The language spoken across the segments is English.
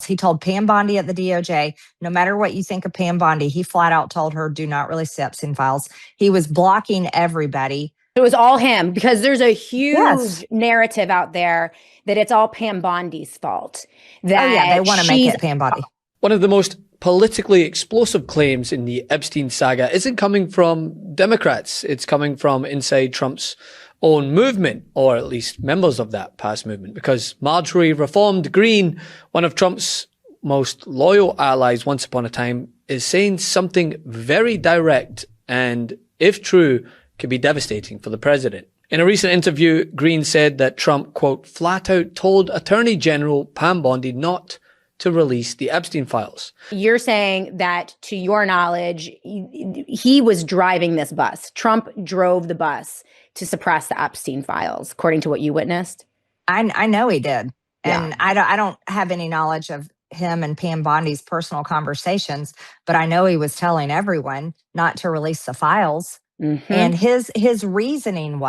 He told Pam Bondi at the DOJ, no matter what you think of Pam Bondi, he flat out told her, do not release the Epstein files. He was blocking everybody. It was all him, because there's a huge narrative out there that it's all Pam Bondi's fault. That they want to make it Pam Bondi. One of the most politically explosive claims in the Epstein saga isn't coming from Democrats. It's coming from inside Trump's own movement, or at least members of that past movement, because Marjorie Reformed Greene, one of Trump's most loyal allies once upon a time, is saying something very direct and, if true, could be devastating for the president. In a recent interview, Greene said that Trump, quote, flat out told Attorney General Pam Bondi not to release the Epstein files. You're saying that, to your knowledge, he was driving this bus. Trump drove the bus to suppress the Epstein files, according to what you witnessed? I know he did. And I don't have any knowledge of him and Pam Bondi's personal conversations, but I know he was telling everyone not to release the files. Mm-hmm. And his reasoning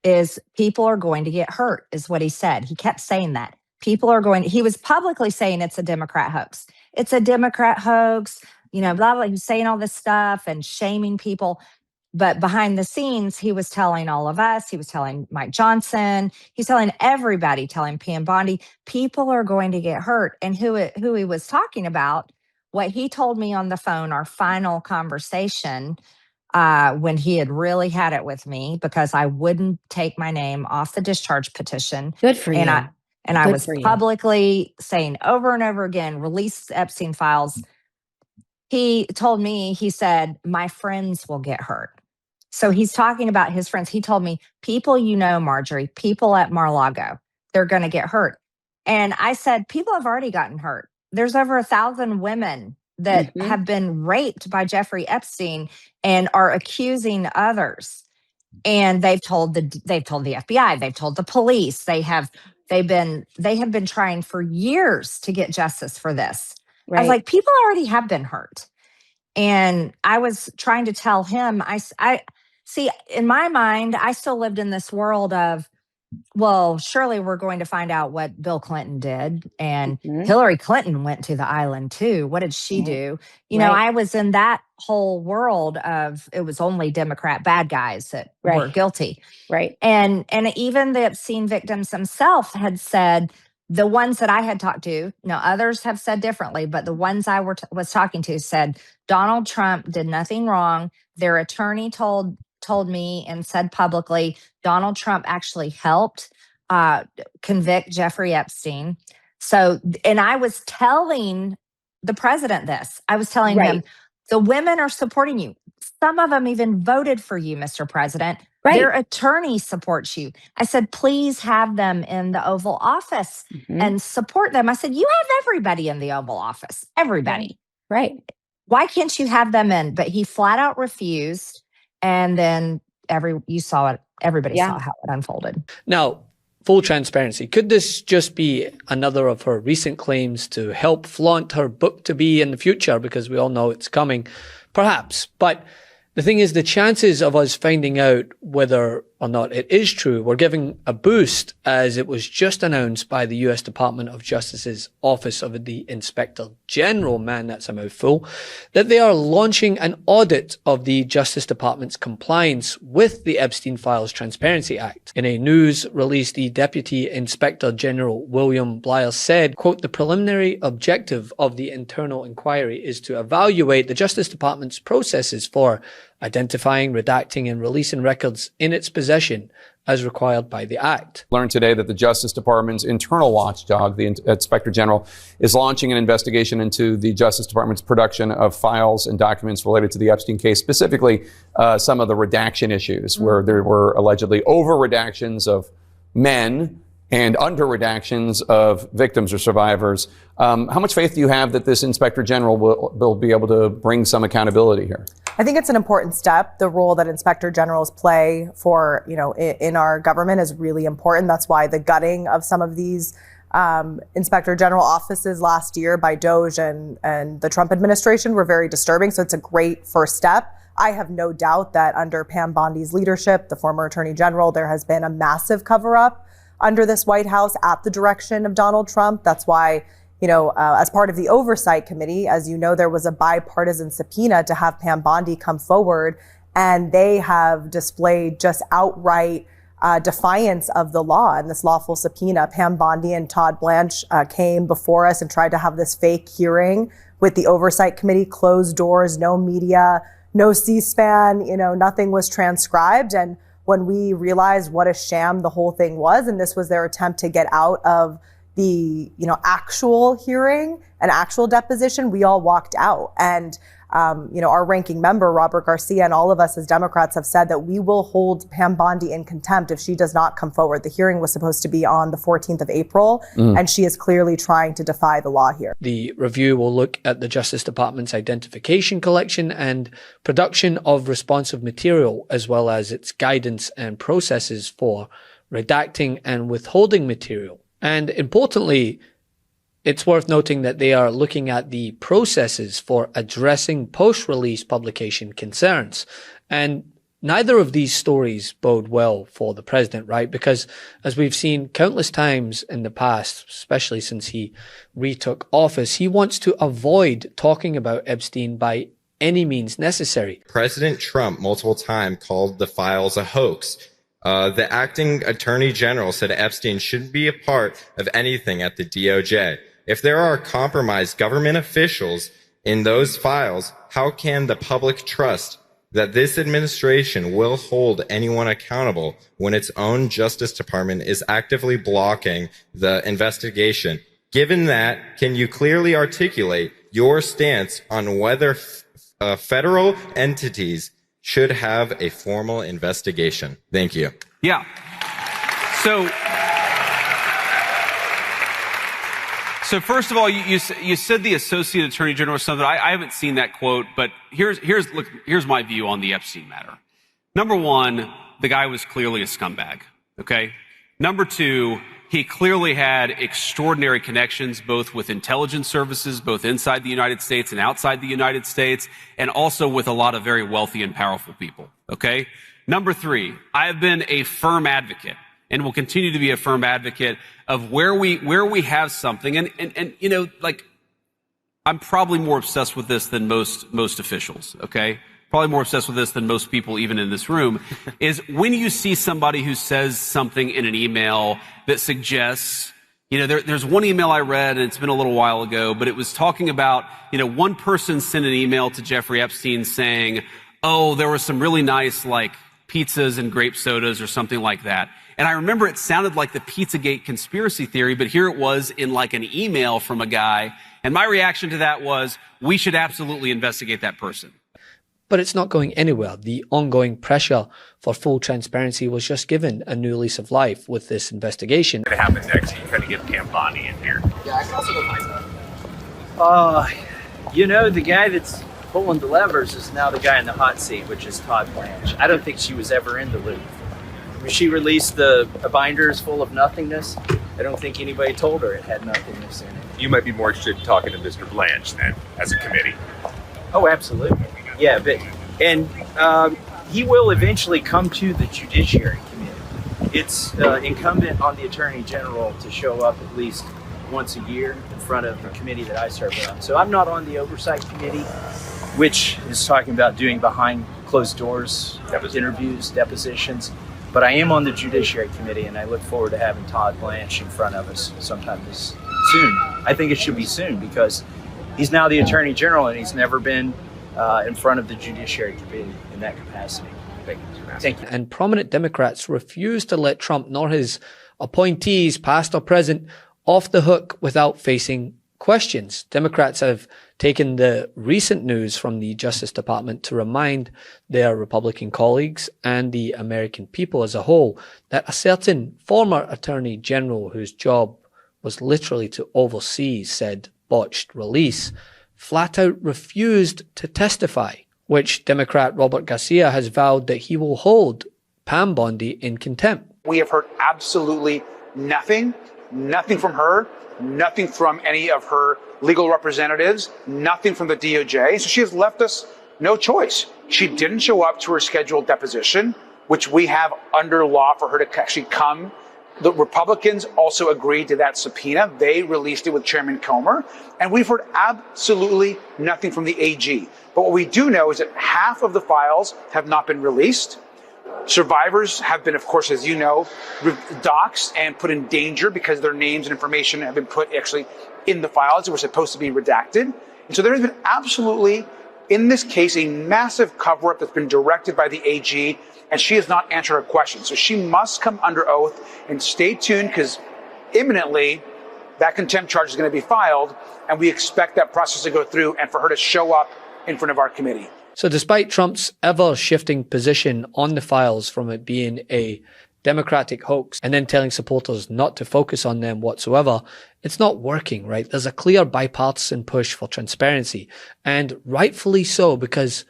is people are going to get hurt, is what he said. He kept saying that. He was publicly saying it's a Democrat hoax. It's a Democrat hoax, blah, blah. He was saying all this stuff and shaming people. But behind the scenes, he was telling all of us, he was telling Mike Johnson, he's telling everybody, telling Pam Bondi, people are going to get hurt. And who he was talking about, what he told me on the phone, our final conversation, when he had really had it with me, because I wouldn't take my name off the discharge petition. Good for you. And I was publicly saying over and over again, release the Epstein files. He told me, he said, my friends will get hurt. So he's talking about his friends. He told me, people Marjorie, people at Mar-a-Lago, they're going to get hurt. And I said, people have already gotten hurt. There's over 1,000 women that have been raped by Jeffrey Epstein and are accusing others. And they've told the FBI, they've told the police, they have been trying for years to get justice for this. Right. I was like, people already have been hurt. And I was trying to tell him, I see, in my mind, I still lived in this world of, well, surely we're going to find out what Bill Clinton did. And Hillary Clinton went to the island too. What did she do? You know, I was in that whole world of, it was only Democrat bad guys that were guilty. Right. And even the Epstein victims themselves had said, the ones that I had talked to, others have said differently, but the ones I was talking to said, Donald Trump did nothing wrong. Their attorney told me and said publicly, Donald Trump actually helped convict Jeffrey Epstein. So, and I was telling the president this. I was telling him, the women are supporting you. Some of them even voted for you, Mr. President. Their attorney supports you. I said, please have them in the Oval Office and support them. I said, you have everybody in the Oval Office. Everybody. Right. Why can't you have them in? But he flat out refused. And then you saw it. Everybody saw how it unfolded. Now, full transparency. Could this just be another of her recent claims to help flaunt her book to be in the future? Because we all know it's coming, perhaps. But the thing is, the chances of us finding out whether or not it is true were giving a boost, as it was just announced by the U.S. Department of Justice's Office of the Inspector General, man, that's a mouthful, that they are launching an audit of the Justice Department's compliance with the Epstein Files Transparency Act. In a news release, the Deputy Inspector General William Blair said, quote, the preliminary objective of the internal inquiry is to evaluate the Justice Department's processes for identifying, redacting, and releasing records in its possession as required by the Act. Learned today that the Justice Department's internal watchdog, the Inspector General, is launching an investigation into the Justice Department's production of files and documents related to the Epstein case, specifically some of the redaction issues where there were allegedly over-redactions of men and under-redactions of victims or survivors. How much faith do you have that this Inspector General will be able to bring some accountability here? I think it's an important step. The role that Inspector Generals play for, in our government is really important. That's why the gutting of some of these Inspector General offices last year by DOJ and the Trump administration were very disturbing. So it's a great first step. I have no doubt that under Pam Bondi's leadership, the former Attorney General, there has been a massive cover-up under this White House at the direction of Donald Trump. That's why as part of the oversight committee, as you know, there was a bipartisan subpoena to have Pam Bondi come forward, and they have displayed just outright defiance of the law and this lawful subpoena. Pam Bondi and Todd Blanch came before us and tried to have this fake hearing with the oversight committee, closed doors, no media, no C-SPAN, nothing was transcribed. And when we realized what a sham the whole thing was, and this was their attempt to get out of the, actual hearing and actual deposition, we all walked out. And, our ranking member, Robert Garcia, and all of us as Democrats have said that we will hold Pam Bondi in contempt if she does not come forward. The hearing was supposed to be on the 14th of April, and she is clearly trying to defy the law here. The review will look at the Justice Department's identification collection and production of responsive material, as well as its guidance and processes for redacting and withholding material. And importantly, it's worth noting that they are looking at the processes for addressing post-release publication concerns. And neither of these stories bode well for the president, right? Because as we've seen countless times in the past, especially since he retook office, he wants to avoid talking about Epstein by any means necessary. President Trump multiple times called the files a hoax. The acting attorney general said Epstein shouldn't be a part of anything at the DOJ. If there are compromised government officials in those files, how can the public trust that this administration will hold anyone accountable when its own Justice Department is actively blocking the investigation? Given that, can you clearly articulate your stance on whether federal entities should have a formal investigation? Thank you. Yeah. So first of all, you said the Associate Attorney General or something. I haven't seen that quote, but here's my view on the Epstein matter. Number one, the guy was clearly a scumbag. Okay. Number two, he clearly had extraordinary connections, both with intelligence services, both inside the United States and outside the United States, and also with a lot of very wealthy and powerful people. Okay. Number three, I have been a firm advocate and will continue to be a firm advocate of where we have something. And I'm probably more obsessed with this than most officials. Okay. Probably more obsessed with this than most people even in this room, is when you see somebody who says something in an email that suggests, there's one email I read, and it's been a little while ago, but it was talking about, one person sent an email to Jeffrey Epstein saying, oh, there were some really nice, pizzas and grape sodas or something like that. And I remember it sounded like the Pizzagate conspiracy theory, but here it was in an email from a guy. And my reaction to that was, we should absolutely investigate that person. But it's not going anywhere. The ongoing pressure for full transparency was just given a new lease of life with this investigation. What happened next? You trying to get Pam Bondi in here? Yeah, I can also go find that. The guy that's pulling the levers is now the guy in the hot seat, which is Todd Blanch. I don't think she was ever in the loop. When she released the binders full of nothingness, I don't think anybody told her it had nothingness in it. You might be more interested in talking to Mr. Blanch then, as a committee. Oh, absolutely. Yeah, but he will eventually come to the Judiciary Committee. It's incumbent on the Attorney General to show up at least once a year in front of the committee that I serve on. So I'm not on the Oversight Committee, which is talking about doing behind closed doors interviews, depositions. But I am on the Judiciary Committee, and I look forward to having Todd Blanch in front of us sometime soon. I think it should be soon because he's now the Attorney General, and he's never been in front of the Judiciary Committee in that capacity. Thank you. And prominent Democrats refuse to let Trump nor his appointees, past or present, off the hook without facing questions. Democrats have taken the recent news from the Justice Department to remind their Republican colleagues and the American people as a whole that a certain former Attorney General whose job was literally to oversee said botched release flat out refused to testify, which Democrat Robert Garcia has vowed that he will hold Pam Bondi in contempt. We have heard absolutely nothing from her, nothing from any of her legal representatives, nothing from the DOJ. So she has left us no choice. She didn't show up to her scheduled deposition, which we have under law for her to actually come The Republicans also agreed to that subpoena. They released it with Chairman Comer. And we've heard absolutely nothing from the AG. But what we do know is that half of the files have not been released. Survivors have been, of course, as you know, doxxed and put in danger because their names and information have been put actually in the files that were supposed to be redacted. And so there has been absolutely, in this case, a massive cover-up that's been directed by the AG, and she has not answered her question. So she must come under oath, and stay tuned because imminently that contempt charge is going to be filed, and we expect that process to go through and for her to show up in front of our committee. So despite Trump's ever-shifting position on the files from it being a Democratic hoax and then telling supporters not to focus on them whatsoever, it's not working, right? There's a clear bipartisan push for transparency, and rightfully so, because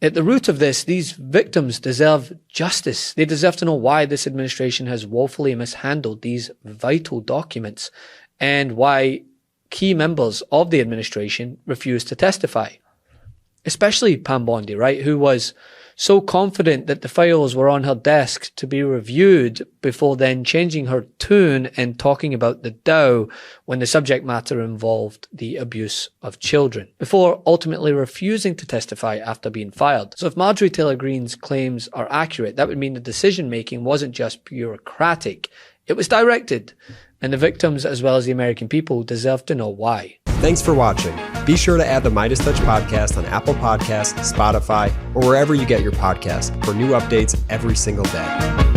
at the root of this, these victims deserve justice. They deserve to know why this administration has woefully mishandled these vital documents and why key members of the administration refuse to testify. Especially Pam Bondi, right, who was so confident that the files were on her desk to be reviewed before then changing her tune and talking about the Dow when the subject matter involved the abuse of children, before ultimately refusing to testify after being fired. So if Marjorie Taylor Greene's claims are accurate, that would mean the decision-making wasn't just bureaucratic, it was directed. And the victims, as well as the American people, deserve to know why. Thanks for watching. Be sure to add the MeidasTouch podcast on Apple Podcasts, Spotify, or wherever you get your podcasts for new updates every single day.